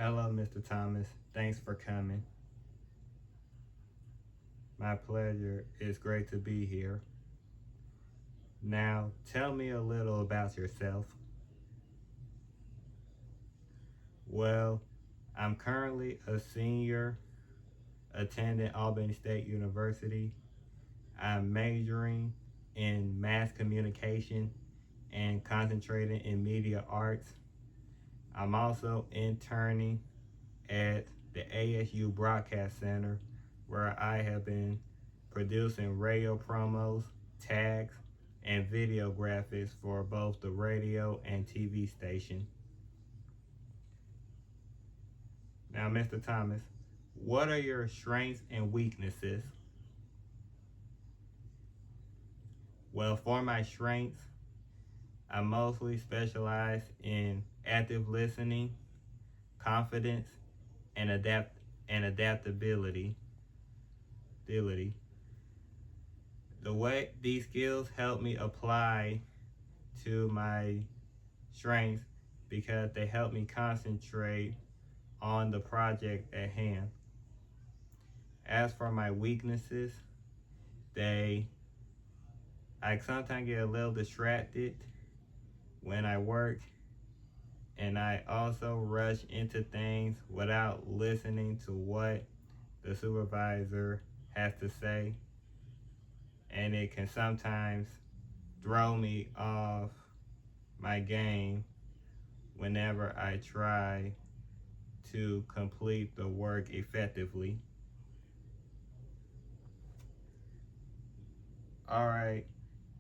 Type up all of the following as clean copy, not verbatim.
Hello, Mr. Thomas. Thanks for coming. My pleasure. It's great to be here. Now, tell me a little about yourself. Well, I'm currently a senior attending Albany State University. I'm majoring in mass communication and concentrating in media arts. I'm also interning at the ASU Broadcast Center, where I have been producing radio promos, tags, and video graphics for both the radio and TV station. Now, Mr. Thomas, what are your strengths and weaknesses? Well, for my strengths, I mostly specialize in active listening, confidence, and adaptability. The way these skills help me apply to my strengths because they help me concentrate on the project at hand. As for my weaknesses, I sometimes get a little distracted when I work, and I also rush into things without listening to what the supervisor has to say, and it can sometimes throw me off my game whenever I try to complete the work effectively. All right,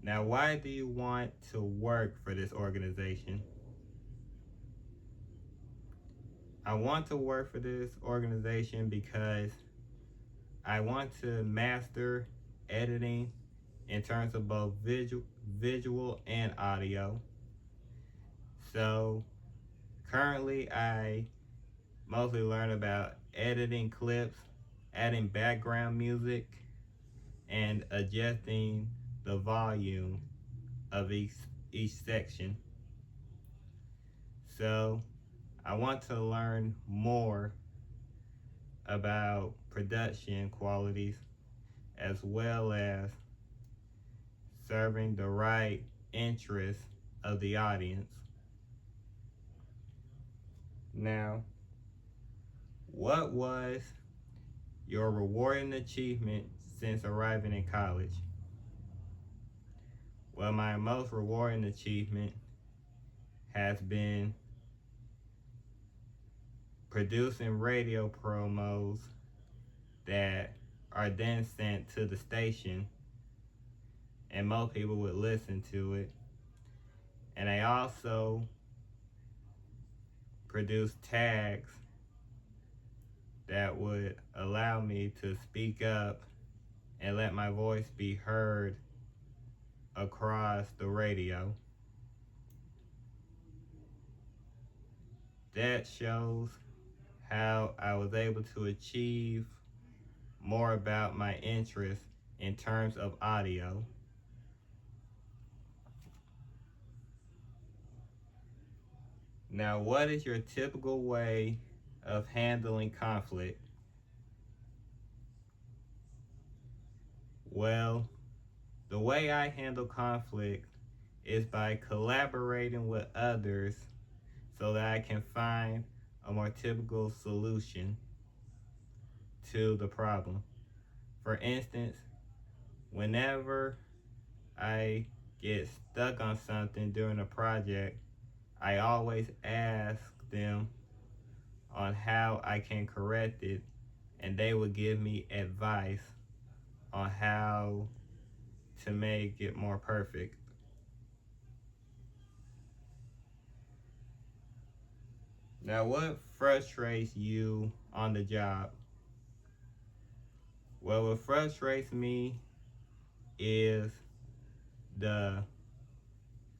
now why do you want to work for this organization? I want to work for this organization because I want to master editing in terms of both visual and audio. So currently I mostly learn about editing clips, adding background music, and adjusting the volume of each section. So I want to learn more about production qualities as well as serving the right interests of the audience. Now, what was your rewarding achievement since arriving in college? Well, my most rewarding achievement has been producing radio promos that are then sent to the station, and most people would listen to it. And I also produce tags that would allow me to speak up and let my voice be heard across the radio. That shows how I was able to achieve more about my interests in terms of audio. Now, what is your typical way of handling conflict? Well, the way I handle conflict is by collaborating with others so that I can find a more typical solution to the problem. For instance, whenever I get stuck on something during a project, I always ask them on how I can correct it, and they will give me advice on how to make it more perfect. Now, what frustrates you on the job? Well, what frustrates me is the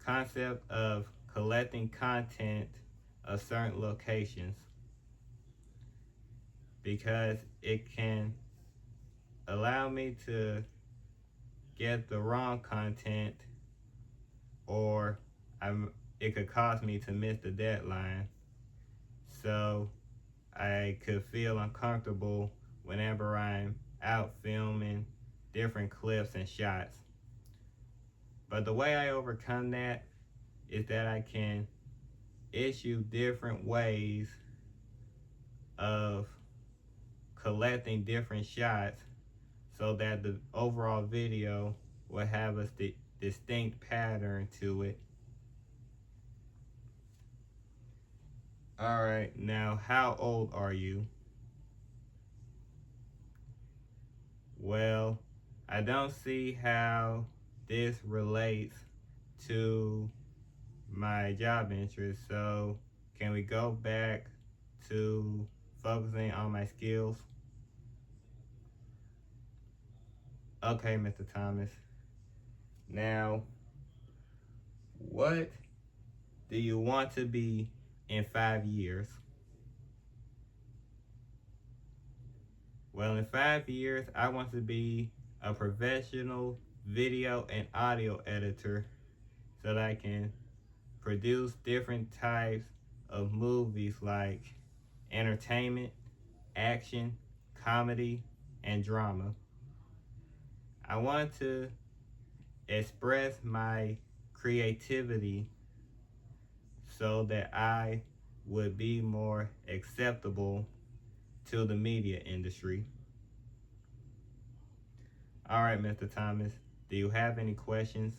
concept of collecting content of certain locations, because it can allow me to get the wrong content, or it could cause me to miss the deadline. So I could feel uncomfortable whenever I'm out filming different clips and shots. But the way I overcome that is that I can issue different ways of collecting different shots so that the overall video will have a distinct pattern to it. Alright, now how old are you? Well, I don't see how this relates to my job interest, so can we go back to focusing on my skills? Okay, Mr. Thomas. Now, what do you want to be in 5 years? Well, in 5 years, I want to be a professional video and audio editor so that I can produce different types of movies like entertainment, action, comedy, and drama. I want to express my creativity so that I would be more acceptable to the media industry. All right, Mr. Thomas, do you have any questions?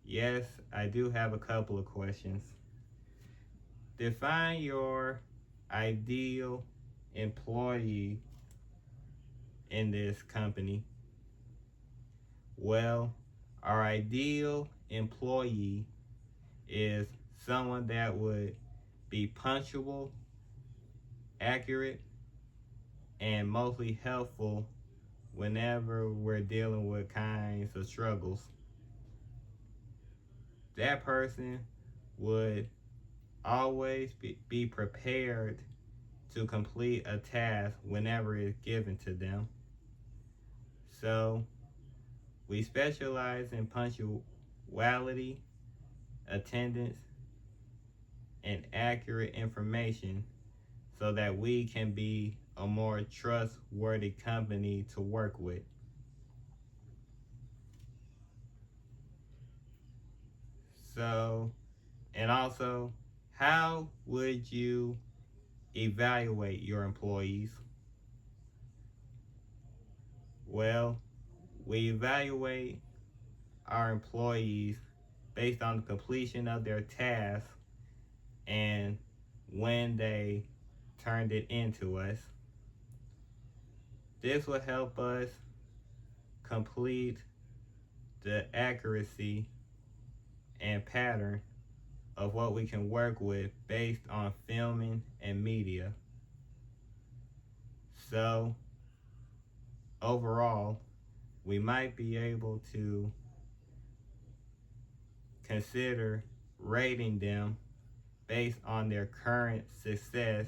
Yes, I do have a couple of questions. Define your ideal employee in this company. Well, our ideal employee is someone that would be punctual, accurate, and mostly helpful whenever we're dealing with kinds of struggles. That person would always be prepared to complete a task whenever it's given to them. So we specialize in punctuality, attendance, and accurate information so that we can be a more trustworthy company to work with. So, and also, how would you evaluate your employees? Well, we evaluate our employees based on the completion of their task and when they turned it into us. This will help us complete the accuracy and pattern of what we can work with based on filming and media. So overall, we might be able to consider rating them based on their current success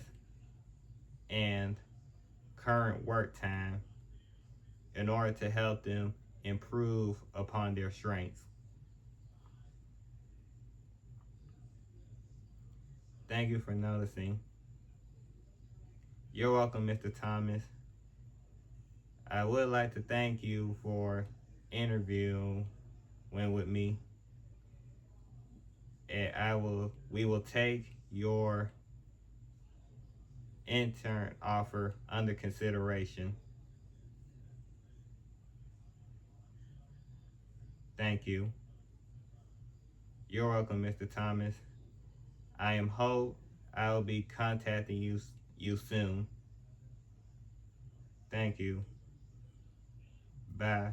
and current work time in order to help them improve upon their strengths. Thank you for noticing. You're welcome, Mr. Thomas. I would like to thank you for interviewing with me. And we will take your intern offer under consideration. Thank you. You're welcome, Mr. Thomas. I am Hope. I will be contacting you soon. Thank you. Bye.